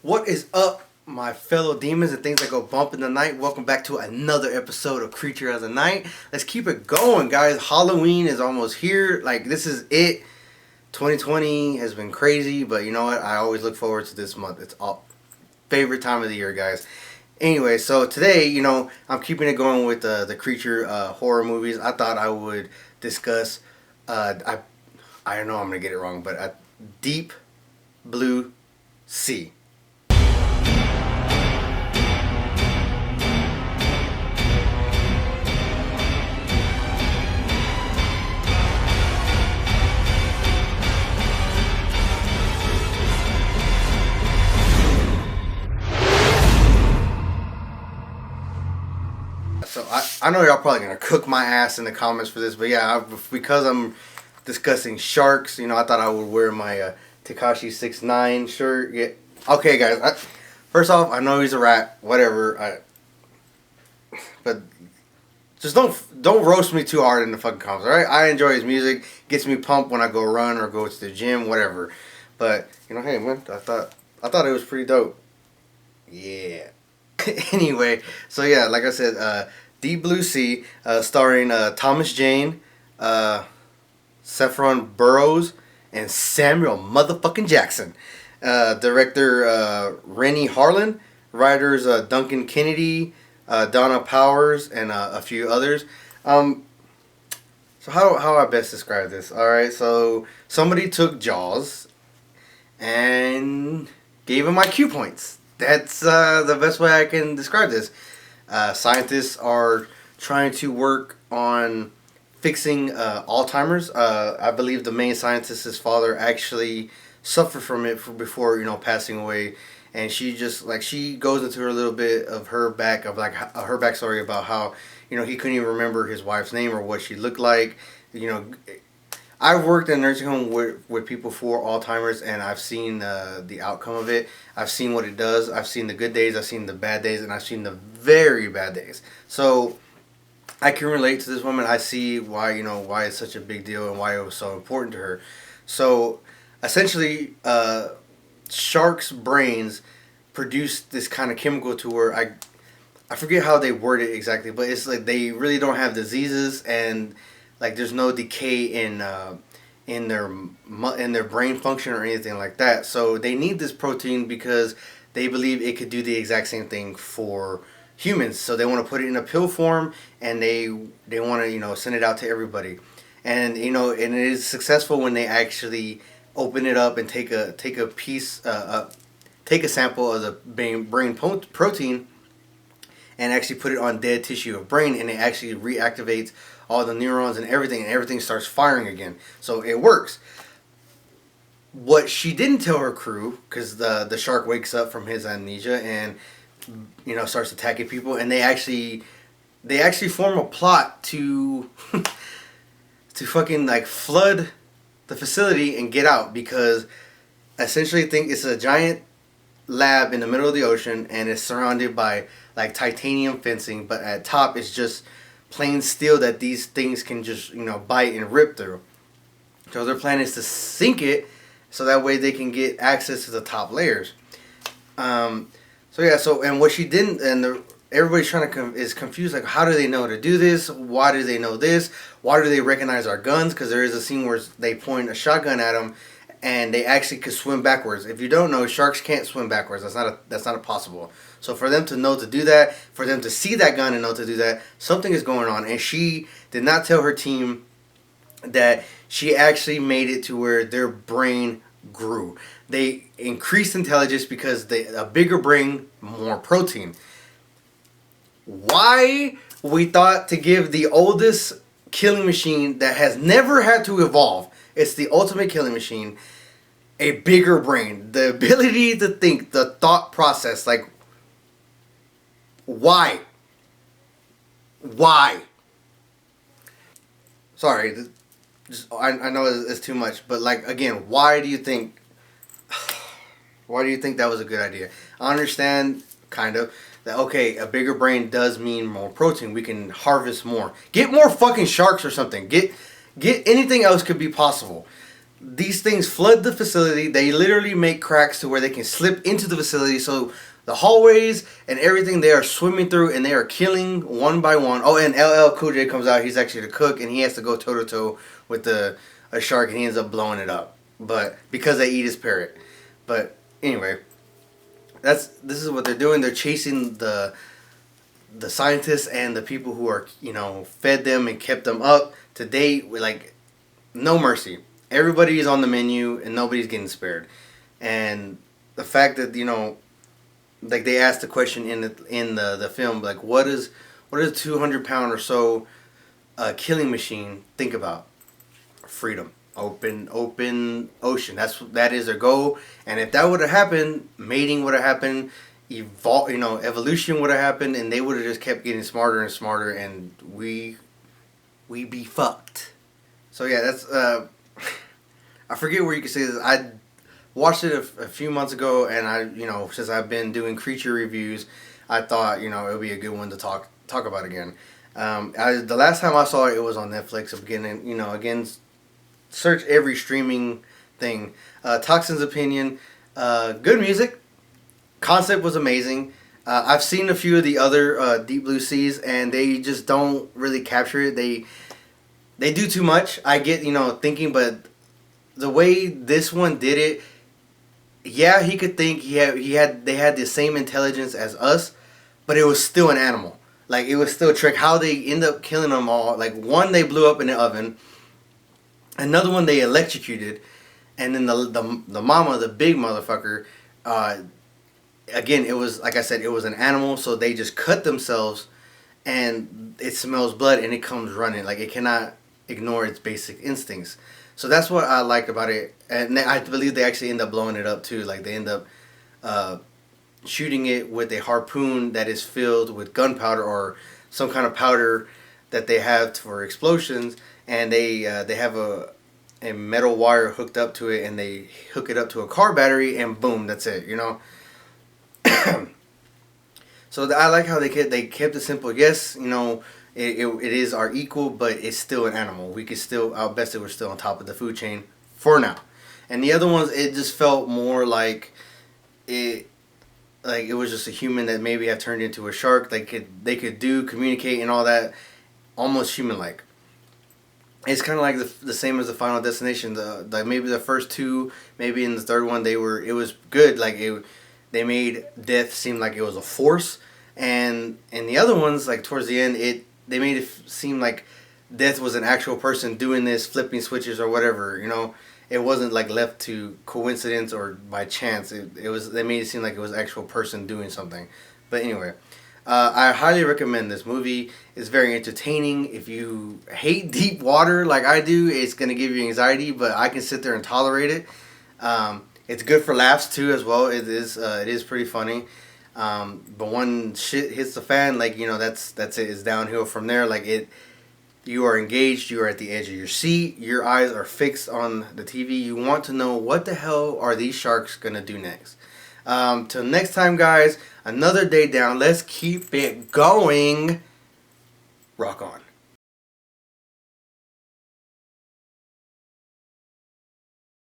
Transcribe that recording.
What is up, my fellow demons and things that go bump in the night? Welcome back to another episode of Creature of the Night. Let's keep it going, guys. Halloween is almost here. Like, this is it. 2020 has been crazy, but you know what? I always look forward to this month. It's all favorite time of the year, guys. Anyway, so today, I'm keeping it going with the creature horror movies. I thought I would discuss, I know I'm going to get it wrong, but Deep Blue Sea. So I know y'all probably gonna cook my ass in the comments for this, but yeah, because I'm discussing sharks, I thought I would wear my Tekashi 6ix9ine shirt. Yeah. Okay, guys. First off, I know he's a rat. Whatever. But just don't roast me too hard in the fucking comments. All right. I enjoy his music. Gets me pumped when I go run or go to the gym, whatever. But hey, man, I thought it was pretty dope. Yeah. Anyway, so yeah, like I said, Deep Blue Sea, starring Thomas Jane, Saffron Burrows, and Samuel motherfucking Jackson. Director Rennie Harlan, writers Duncan Kennedy, Donna Powers, and a few others. So how I best describe this? All right, so somebody took Jaws and gave him IQ points. That's the best way I can describe this. Scientists are trying to work on fixing Alzheimer's. I believe the main scientist's father actually suffered from it before passing away, and she goes into a little bit of her backstory about how he couldn't even remember his wife's name or what she looked like. I've worked in a nursing home with people for Alzheimer's, and I've seen the outcome of it. I've seen what it does. I've seen the good days. I've seen the bad days, and I've seen the very bad days. So I can relate to this woman. I see why why it's such a big deal and why it was so important to her. So essentially, sharks' brains produce this kind of chemical to where I forget how they word it exactly, but it's like they really don't have diseases and there's no decay in their brain function or anything like that. So they need this protein because they believe it could do the exact same thing for humans. So they want to put it in a pill form, and they want to send it out to everybody. And and it is successful when they actually open it up and take a sample of the brain protein and actually put it on dead tissue of brain, and it actually reactivates all the neurons and everything starts firing again. So it works. What she didn't tell her crew, because the shark wakes up from his amnesia and starts attacking people, and they actually form a plot to to fucking flood the facility and get out, because essentially think it's a giant lab in the middle of the ocean, and it's surrounded by titanium fencing, but at top it's just plain steel that these things can just bite and rip through. So their plan is to sink it so that way they can get access to the top layers. And what she didn't, and everybody's is confused, how do they know to do this? Why do they know this? Why do they recognize our guns? Because there is a scene where they point a shotgun at them and they actually could swim backwards. If you don't know, sharks can't swim backwards. That's not possible. So for them to know to do that, for them to see that gun and know to do that, something is going on. And she did not tell her team that she actually made it to where their brain grew. They increased intelligence because a bigger brain, more protein. Why we thought to give the oldest killing machine that has never had to evolve, it's the ultimate killing machine, a bigger brain, the ability to think, the thought process, why? Sorry, I know it's too much, but again, why do you think that was a good idea? I understand, kind of, that okay, a bigger brain does mean more protein. We can harvest more. Get more fucking sharks or something. Get anything else could be possible. these things flood the facility. They literally make cracks to where they can slip into the facility. So the hallways and everything they are swimming through, and they are killing one by one. Oh, and LL Cool J comes out. He's actually the cook, and he has to go toe to toe with a shark, and he ends up blowing it up. But because they eat his parrot. But anyway, this is what they're doing. They're chasing the scientists and the people who are, fed them and kept them up to date with, like, no mercy. Everybody is on the menu and nobody's getting spared. And the fact that, like, they asked the question in the film, like, what is a 200-pound or so killing machine think about? Freedom. Open ocean. That is their goal. And if that would have happened, mating would have happened, evolution would have happened, and they would have just kept getting smarter and smarter, and we be fucked. So yeah, that's I forget where you can say this. I watched it a few months ago, and since I've been doing creature reviews, I thought it would be a good one to talk about again. The last time I saw it, it was on Netflix. Again, search every streaming thing. Toxin's Opinion, good music. Concept was amazing. I've seen a few of the other Deep Blue Seas, and they just don't really capture it. They do too much. I get thinking, but the way this one did it, yeah, he could think they had the same intelligence as us, but it was still an animal. Like, it was still a trick. How they end up killing them all? Like, one they blew up in the oven. Another one they electrocuted, and then the mama, the big motherfucker, again, it was, like I said, it was an animal, so they just cut themselves, and it smells blood, and it comes running. Like, it cannot ignore its basic instincts. So that's what I liked about it, and I believe they actually end up blowing it up too. Like, they end up shooting it with a harpoon that is filled with gunpowder or some kind of powder that they have for explosions, and they have a metal wire hooked up to it, and they hook it up to a car battery, and boom, that's it. So I like how they kept it simple. Yes, it is our equal, but it's still an animal. We could still, I'll bet we're still on top of the food chain for now. And the other ones, it just felt more like it was just a human that maybe had turned into a shark. They could communicate and all that, almost human like. It's kind of like the same as the Final Destination. Maybe the first two, maybe in the third one, it was good. Like, they made death seem like it was a force, and in the other ones, like towards the end, they made it seem like death was an actual person doing this, flipping switches or whatever. It wasn't like left to coincidence or by chance. They made it seem like it was an actual person doing something. But anyway, I highly recommend this movie. It's very entertaining. If you hate deep water like I do, it's gonna give you anxiety, but I can sit there and tolerate it. It's good for laughs too as well. It is pretty funny. But when shit hits the fan, like, that's it. It's downhill from there. Like, you are engaged. You are at the edge of your seat. Your eyes are fixed on the TV. You want to know what the hell are these sharks gonna do next. Till next time, guys. Another day down. Let's keep it going. Rock on.